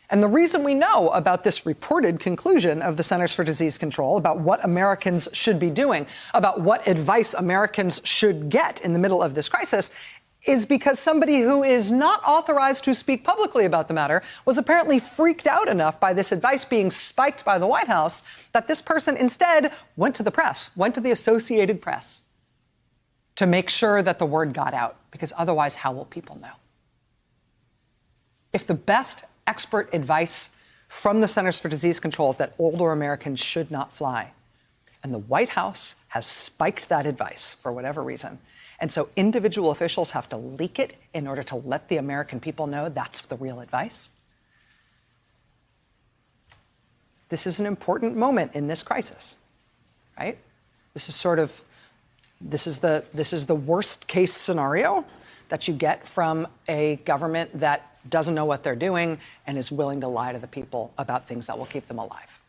And the reason we know about this reported conclusion of the Centers for Disease Control, about what Americans should be doing, about what advice Americans should get in the middle of this crisis, is because somebody who is not authorized to speak publicly about the matter was apparently freaked out enough by this advice being spiked by the White House that this person instead went to the press, went to the Associated Press to make sure that the word got out, because otherwise, how will people know? If the best expert advice from the Centers for Disease Control is that older Americans should not fly, and the White House has spiked that advice for whatever reason, and so individual officials have to leak it in order to let the American people know that's the real advice. This is an important moment in this crisis, right? This is the worst case scenario that you get from a government that doesn't know what they're doing and is willing to lie to the people about things that will keep them alive.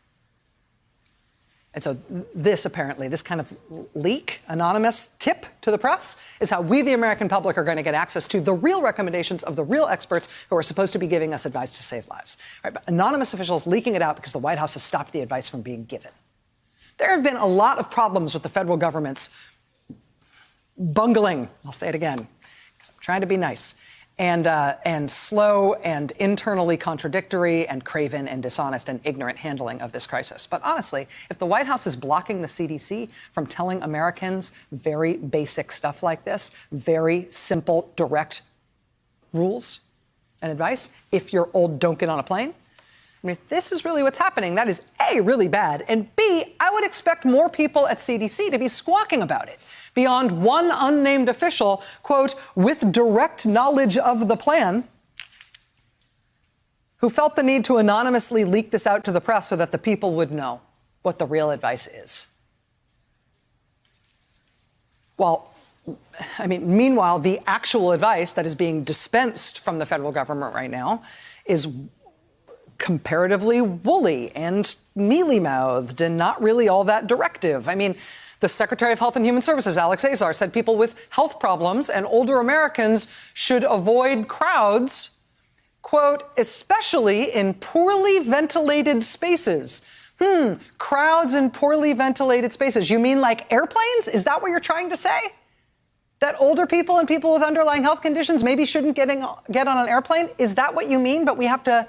And so this kind of leak, anonymous tip to the press, is how we, the American public, are going to get access to the real recommendations of the real experts who are supposed to be giving us advice to save lives. Right? But anonymous officials leaking it out because the White House has stopped the advice from being given. There have been a lot of problems with the federal government's bungling, I'll say it again, because I'm trying to be nice, and slow and internally contradictory and craven and dishonest and ignorant handling of this crisis. But honestly, if the White House is blocking the CDC from telling Americans very basic stuff like this, very simple, direct rules and advice, if you're old, don't get on a plane. I mean, if this is really what's happening, that is A, really bad, and B, I would expect more people at CDC to be squawking about it beyond one unnamed official, quote, with direct knowledge of the plan, who felt the need to anonymously leak this out to the press so that the people would know what the real advice is. Well, I mean, meanwhile, the actual advice that is being dispensed from the federal government right now is comparatively woolly and mealy-mouthed and not really all that directive. I mean, the Secretary of Health and Human Services, Alex Azar, said people with health problems and older Americans should avoid crowds, quote, especially in poorly ventilated spaces. Crowds in poorly ventilated spaces. You mean like airplanes? Is that what you're trying to say? That older people and people with underlying health conditions maybe shouldn't get on an airplane? Is that what you mean? But we have to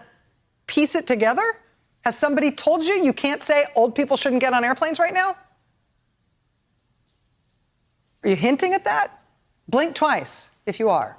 piece it together? Has somebody told you you can't say old people shouldn't get on airplanes right now? Are you hinting at that? Blink twice if you are.